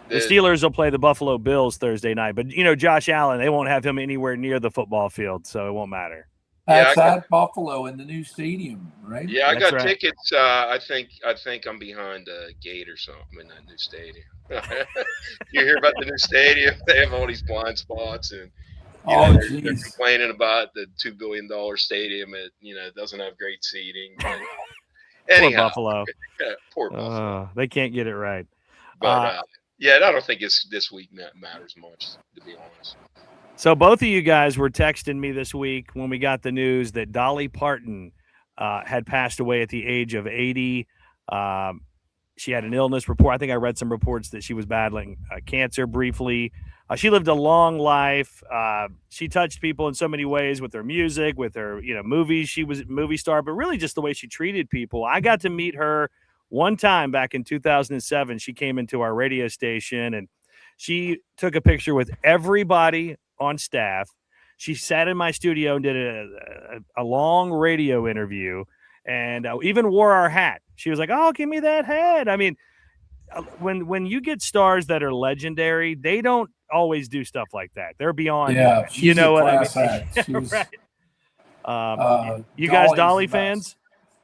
Speaker 1: The Steelers will play the Buffalo Bills Thursday night, but Josh Allen, they won't have him anywhere near the football field, so it won't matter.
Speaker 2: That's at Buffalo in the new stadium, right?
Speaker 3: Yeah, I got tickets. I think I'm behind a gate or something in that new stadium. You hear about the new stadium? They have all these blind spots, and they're complaining about the $2 billion stadium. It doesn't have great seating.
Speaker 1: Poor Buffalo.
Speaker 3: Poor Buffalo.
Speaker 1: They can't get it right.
Speaker 3: But Yeah, I don't think this week matters much, to be honest.
Speaker 1: So both of you guys were texting me this week when we got the news that Dolly Parton had passed away at the age of 80. She had an illness report. I think I read some reports that she was battling cancer briefly. She lived a long life. She touched people in so many ways with her music, with her movies. She was a movie star, but really just the way she treated people. I got to meet her one time back in 2007. She came into our radio station and she took a picture with everybody on staff. She sat in my studio and did a long radio interview and even wore our hat. She was like, "Oh, give me that hat." I mean, when you get stars that are legendary, they don't always do stuff like that. They're beyond that.
Speaker 2: She's a
Speaker 1: what
Speaker 2: class
Speaker 1: I mean?
Speaker 2: act. She's,
Speaker 1: right. You guys Dolly fans?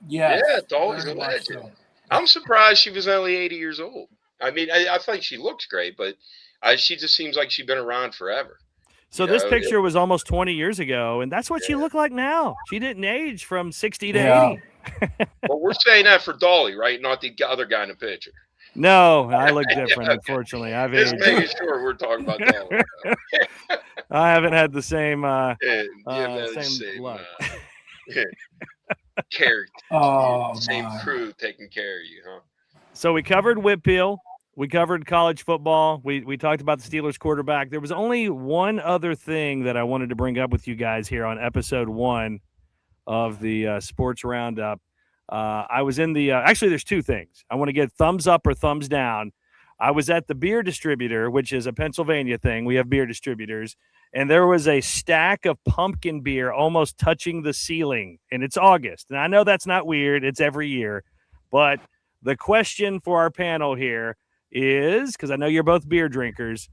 Speaker 2: Yes,
Speaker 3: yeah, Dolly's a legend. So. I'm surprised she was only 80 years old. I mean, I think she looks great, but she just seems like she's been around forever.
Speaker 1: So this picture was almost 20 years ago, and that's what she looked like now. She didn't age from 60 to 80.
Speaker 3: Well, we're saying that for Dolly, right? Not the other guy in the picture.
Speaker 1: No, I look different, unfortunately. I've
Speaker 3: just
Speaker 1: aged.
Speaker 3: making sure we're talking about Dolly.
Speaker 1: I haven't had the same
Speaker 3: same
Speaker 1: luck.
Speaker 3: Care. Same crew taking care of you, huh?
Speaker 1: So we covered WPIAL. We covered college football. We talked about the Steelers quarterback. There was only one other thing that I wanted to bring up with you guys here on episode 1 of the Sports Roundup. I was in the actually, there's two things. I want to get thumbs up or thumbs down. I was at the beer distributor, which is a Pennsylvania thing. We have beer distributors. And there was a stack of pumpkin beer almost touching the ceiling. And it's August. And I know that's not weird. It's every year. But the question for our panel here is, because I know you're both beer drinkers,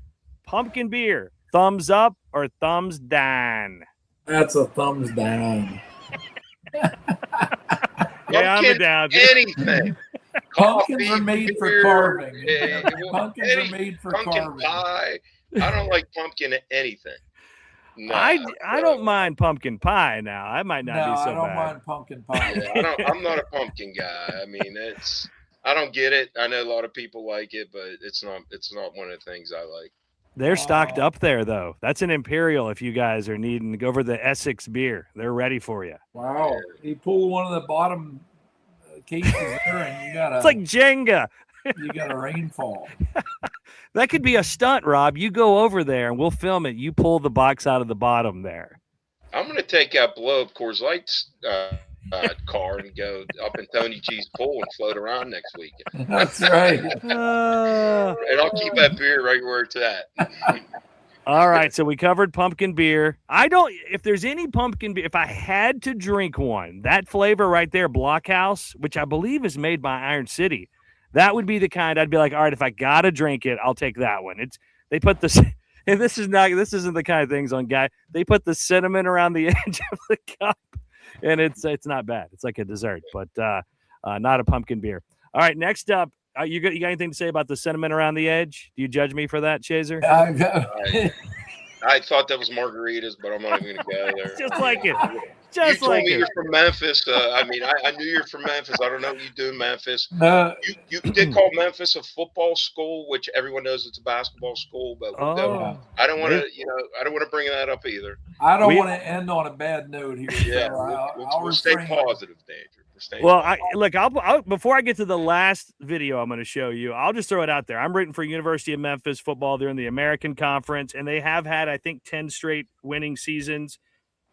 Speaker 1: pumpkin beer, thumbs up or thumbs down?
Speaker 2: That's a thumbs down.
Speaker 1: Yeah, I'm a down.
Speaker 3: Anything.
Speaker 2: Pumpkins are made for carving. Pumpkins
Speaker 3: are
Speaker 2: made for
Speaker 3: pumpkin
Speaker 2: carving.
Speaker 3: Pie. I don't like pumpkin anything. No,
Speaker 1: I don't mind pumpkin pie now. I might not be so bad.
Speaker 2: I don't mind pumpkin pie.
Speaker 3: Yeah, I'm not a pumpkin guy. I mean, I don't get it. I know a lot of people like it, but it's not one of the things I like.
Speaker 1: They're stocked up there, though. That's an Imperial if you guys are needing to go over the Essex beer. They're ready for you.
Speaker 2: Wow. You pull one of the bottom cases there and you got
Speaker 1: it's like Jenga.
Speaker 2: You got a rainfall.
Speaker 1: That could be a stunt, Rob. You go over there and we'll film it. You pull the box out of the bottom there.
Speaker 3: I'm going to take out below Coors Light's car and go up in Tony G's pool and float around next week.
Speaker 2: That's right.
Speaker 3: And I'll keep that beer right where it's at.
Speaker 1: All right, so we covered pumpkin beer. If there's any pumpkin beer, if I had to drink one, that flavor right there, Blockhouse, which I believe is made by Iron City, that would be the kind I'd be like, all right, if I got to drink it, I'll take that one. They put this, and this isn't the kind of things on guy. They put the cinnamon around the edge of the cup, and it's not bad. It's like a dessert, but not a pumpkin beer. All right, next up, you got anything to say about the cinnamon around the edge? Do you judge me for that, Shazer?
Speaker 3: I thought that was margaritas, but I'm not even going to go there.
Speaker 1: Just like it.
Speaker 3: You told me you're from Memphis. I mean, I knew you're from Memphis. I don't know what you do in Memphis. You did call Memphis a football school, which everyone knows it's a basketball school. But I don't want to, I don't want to bring that up either.
Speaker 2: I don't want to end on a bad note here.
Speaker 3: Yeah,
Speaker 2: so
Speaker 3: we'll stay positive, Danger.
Speaker 1: I'll before I get to the last video I'm going to show you, I'll just throw it out there. I'm rooting for University of Memphis football. They're in the American Conference, and they have had, I think, 10 straight winning seasons.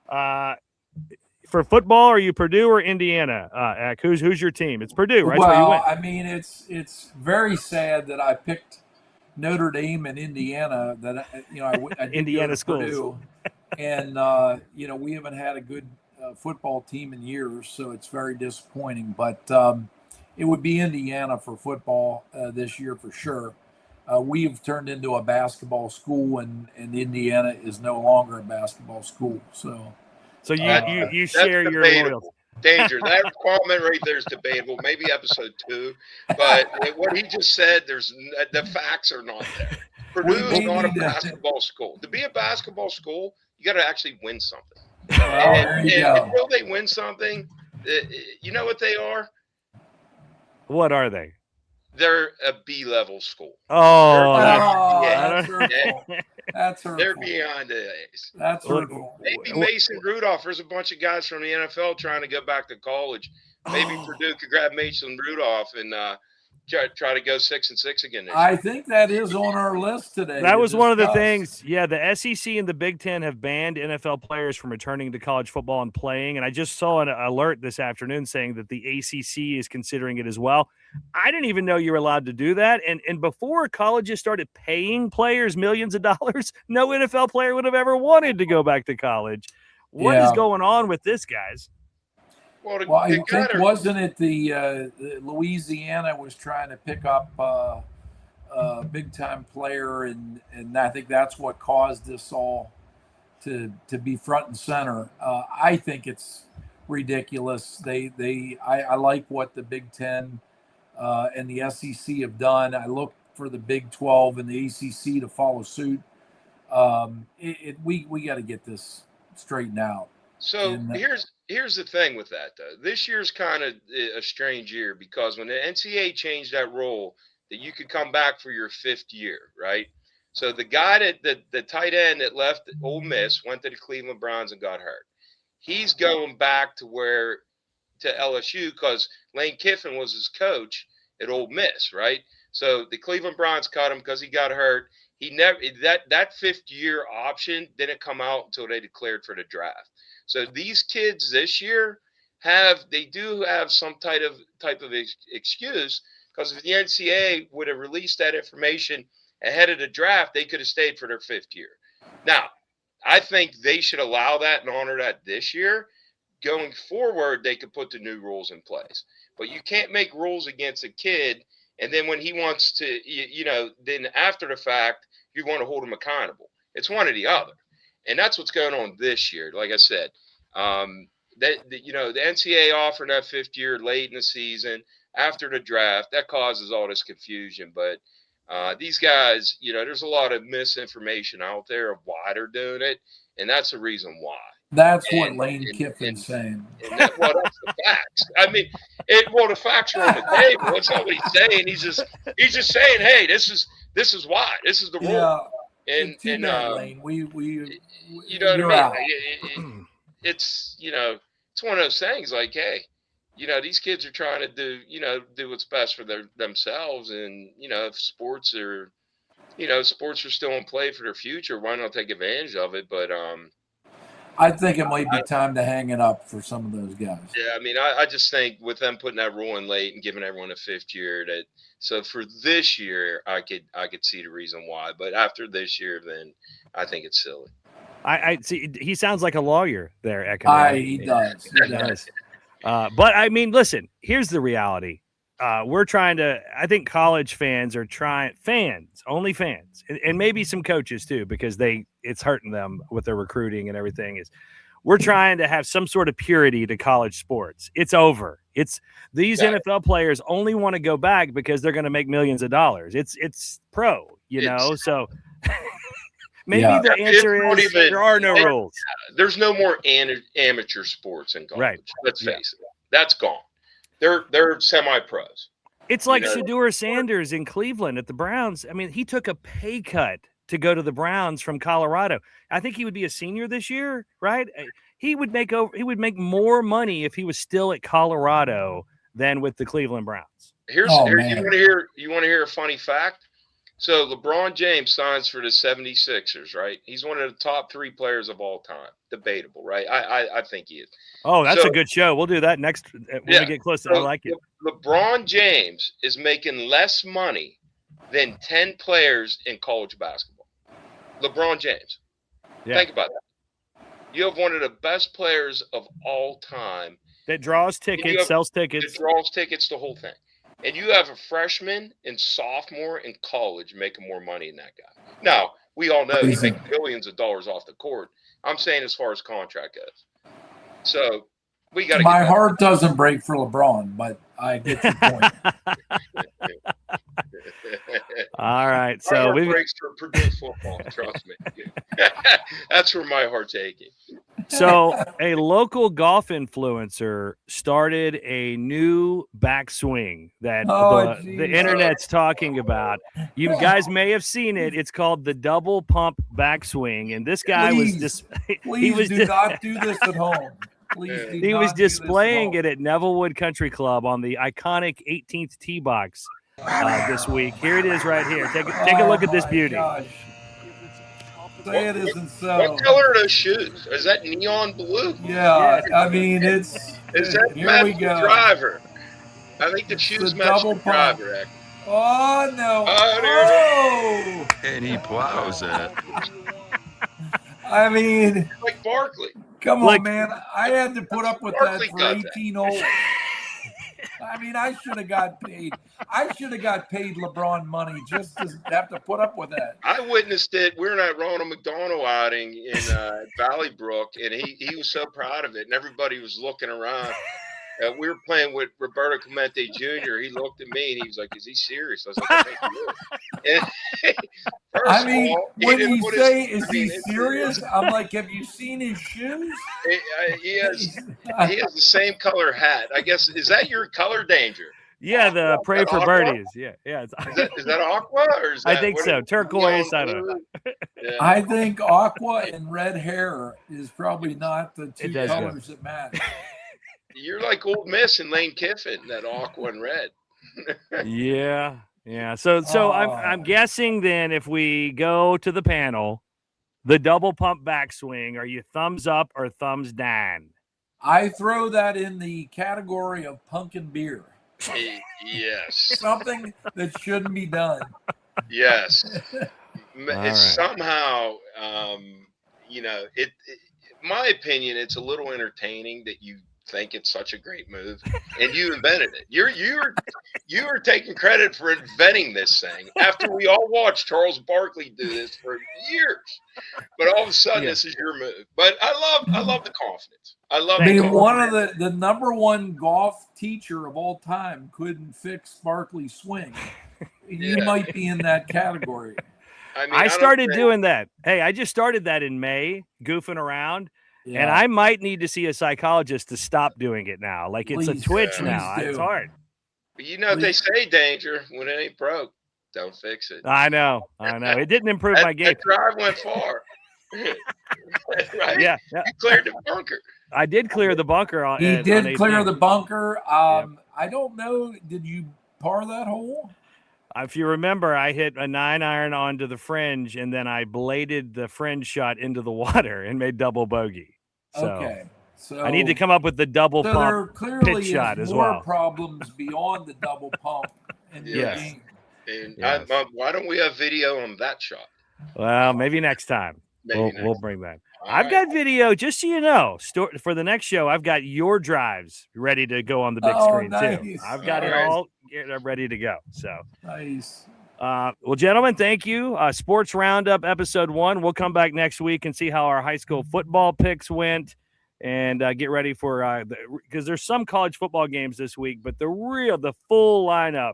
Speaker 1: For football, are you Purdue or Indiana? Who's your team? It's Purdue, right?
Speaker 2: Well, I mean, it's very sad that I picked Notre Dame and Indiana. That I did
Speaker 1: Indiana
Speaker 2: schools,
Speaker 1: Purdue.
Speaker 2: And we haven't had a good football team in years, so it's very disappointing. But it would be Indiana for football this year for sure. We've turned into a basketball school, and Indiana is no longer a basketball school. So
Speaker 1: you share your loyalty.
Speaker 3: Danger. That comment right there is debatable. Maybe episode 2, but what he just said, the facts are not there. Purdue is not a basketball school. To be a basketball school, you got to actually win something. And until they win something, you know what they are?
Speaker 1: What are they?
Speaker 3: They're a B-level school.
Speaker 1: Oh,
Speaker 2: that's
Speaker 1: I don't.
Speaker 2: hurtful. That's
Speaker 3: They're
Speaker 2: hurtful.
Speaker 3: beyond the A's.
Speaker 2: That's
Speaker 1: Look,
Speaker 2: hurtful.
Speaker 3: Maybe Mason Rudolph. There's a bunch of guys from the NFL trying to go back to college. Maybe Purdue could grab Mason Rudolph and try to go 6-6 again this year.
Speaker 2: I think that is on our list today.
Speaker 1: That
Speaker 2: to
Speaker 1: was one of the
Speaker 2: discuss.
Speaker 1: things. Yeah, the SEC and the Big Ten have banned NFL players from returning to college football and playing. And I just saw an alert this afternoon saying that the ACC is considering it as well. I didn't even know you were allowed to do that. And before colleges started paying players millions of dollars, no NFL player would have ever wanted to go back to college. What is going on with this, guys?
Speaker 2: Well, I think wasn't it the Louisiana was trying to pick up a big time player, and I think that's what caused this all to be front and center. I think it's ridiculous. I like what the Big Ten and the SEC have done. I look for the Big 12 and the ACC to follow suit. We got to get this straightened out.
Speaker 3: So here's the thing with that, though. This year's kind of a strange year because when the NCAA changed that rule that you could come back for your 5th year, right? So the guy the tight end that left Ole Miss went to the Cleveland Browns and got hurt. He's going back to LSU because Lane Kiffin was his coach at Ole Miss, right? So the Cleveland Browns cut him because he got hurt. He never that 5th year option didn't come out until they declared for the draft. So these kids this year do have some type of excuse because if the NCAA would have released that information ahead of the draft, they could have stayed for their 5th year. Now, I think they should allow that and honor that this year. Going forward, they could put the new rules in place. But you can't make rules against a kid, and then when he wants to, then after the fact, you want to hold him accountable. It's one or the other. And that's what's going on this year. Like I said, the NCAA offered that 5th year late in the season after the draft. That causes all this confusion. But these guys, there's a lot of misinformation out there of why they're doing it, and that's the reason why.
Speaker 2: That's what Lane Kiffin's saying.
Speaker 3: That's the facts. I mean, the facts are on the table. That's not what he's saying. He's just saying, hey, this is why. This is the rule.
Speaker 2: Yeah.
Speaker 3: And
Speaker 2: Lane, we
Speaker 3: you know what I mean? It's it's one of those things like, hey, these kids are trying to do what's best for themselves, and if sports are still in play for their future, why not take advantage of it? But
Speaker 2: I think it might be time to hang it up for some of those guys.
Speaker 3: Yeah, I mean, I just think with them putting that rule in late and giving everyone a 5th year, so for this year, I could see the reason why. But after this year, then I think it's silly.
Speaker 1: I see. He sounds like a lawyer there,
Speaker 2: He does. He does.
Speaker 1: But I mean, listen. Here's the reality. We're trying to. I think college fans are trying. Only fans, and maybe some coaches too, because it's hurting them with their recruiting and everything. We're trying to have some sort of purity to college sports. It's over. These NFL players only want to go back because they're going to make millions of dollars. It's pro, so. Maybe the answer is there are no rules.
Speaker 3: There's no more amateur sports in college.
Speaker 1: Right.
Speaker 3: Let's face it. That's gone. They're semi-pros.
Speaker 1: It's like Shazer Sanders in Cleveland at the Browns. I mean, he took a pay cut to go to the Browns from Colorado. I think he would be a senior this year, right? He would make more money if he was still at Colorado than with the Cleveland Browns.
Speaker 3: You want to hear a funny fact? So LeBron James signs for the 76ers, right? He's one of the top 3 players of all time. Debatable, right? I think he is.
Speaker 1: Oh, that's a good show. We'll do that next when we get close to it. I like it.
Speaker 3: LeBron James is making less money than 10 players in college basketball. LeBron James. Yeah. Think about that. You have one of the best players of all time.
Speaker 1: That draws tickets, sells tickets.
Speaker 3: That draws tickets, the whole thing. And you have a freshman and sophomore in college making more money than that guy. Now, we all know he makes billions of dollars off the court. I'm saying as far as contract goes. So we got to.
Speaker 2: My heart doesn't break for LeBron, but I get your point.
Speaker 1: All right, so
Speaker 3: my heart breaks for Purdue football. Trust me. That's where my heart's aching.
Speaker 1: So a local golf influencer started a new backswing that the
Speaker 2: geez.
Speaker 1: internet's talking about. You guys may have seen it. It's called the double pump backswing, and this guy
Speaker 2: Please do not do this at home. Please do
Speaker 1: he
Speaker 2: not
Speaker 1: was
Speaker 2: do this at
Speaker 1: displaying
Speaker 2: home.
Speaker 1: it at Nevillewood Country Club on the iconic 18th tee box this week. Here it is right here. Take a look at this beauty.
Speaker 2: Gosh. Say it isn't so.
Speaker 3: What color are those shoes? Is that neon blue?
Speaker 2: Yeah, I mean it's.
Speaker 3: Is that
Speaker 2: here we go.
Speaker 3: Driver? I think the shoes match the driver. Actually.
Speaker 2: Oh no!
Speaker 3: Oh,
Speaker 4: and he plows it.
Speaker 2: I mean,
Speaker 3: like Barkley.
Speaker 2: Come on, man! I had to put up with that for
Speaker 3: Barkley
Speaker 2: 18 holes. I mean, I should have got paid. I should have got paid LeBron money just to have to put up with that.
Speaker 3: I witnessed it. We were at Ronald McDonald outing in Valley Brook, and he was so proud of it, and everybody was looking around. We were playing with Roberto Clemente Jr. He looked at me and he was like, "Is he serious?" I was like, "I think he is."
Speaker 2: I mean, when you say, "Is he serious?" I'm like, "Have you seen his shoes?"
Speaker 3: He has the same color hat. I guess, is that your color, Danger?
Speaker 1: Yeah, the Pray for Birdies. Yeah.
Speaker 3: Is that aqua or is that?
Speaker 1: I think so. Turquoise. I don't know.
Speaker 2: Yeah. I think aqua and red hair is probably not the two colors that match.
Speaker 3: You're like Old Miss and Lane Kiffin, that aqua and red.
Speaker 1: Yeah. So I'm guessing then if we go to the panel, the double pump backswing, are you thumbs up or thumbs down?
Speaker 2: I throw that in the category of pumpkin beer.
Speaker 3: Yes.
Speaker 2: Something that shouldn't be done.
Speaker 3: Yes. Somehow, my opinion, it's a little entertaining that you think it's such a great move, and you invented it. You're taking credit for inventing this thing after we all watched Charles Barkley do this for years. But all of a sudden, this is your move. But I love the confidence. I mean,
Speaker 2: one of the number one golf teacher of all time couldn't fix Barkley's swing. You might be in that category.
Speaker 1: I started doing that. Hey, I just started that in May, goofing around. Yeah. And I might need to see a psychologist to stop doing it now. Like it's a twitch now. It's hard.
Speaker 3: But they say, Danger, when it ain't broke, don't fix it.
Speaker 1: I know. It didn't improve my game.
Speaker 3: That drive went far. Right?
Speaker 1: Yeah.
Speaker 3: You cleared the bunker.
Speaker 1: I did clear the bunker.
Speaker 2: He did clear the bunker. I don't know. Did you par that hole?
Speaker 1: If you remember, I hit a 9-iron onto the fringe, and then I bladed the fringe shot into the water and made double bogey. So I need to come up with the double pump pitch shot as well.
Speaker 2: More problems beyond the double pump in the game.
Speaker 3: And why don't we have video on that shot?
Speaker 1: Well, maybe next time. We'll bring that. I've got video, just so you know, for the next show. I've got your drives ready to go on the big screen too. I've got it all ready to go. So
Speaker 2: nice.
Speaker 1: Well, gentlemen, thank you. Sports Roundup episode 1. We'll come back next week and see how our high school football picks went, and get ready for because there's some college football games this week, but the full lineup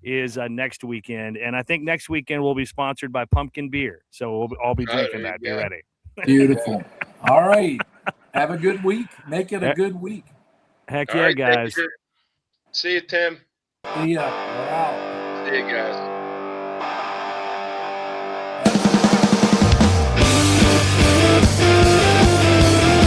Speaker 1: is next weekend, and I think next weekend will be sponsored by Pumpkin Beer, so we'll all be drinking that. Be ready.
Speaker 2: Beautiful. All right. Have a good week. Make it a good week.
Speaker 1: Heck yeah, guys.
Speaker 3: See you, Tim.
Speaker 2: See ya. We're out.
Speaker 3: See you guys.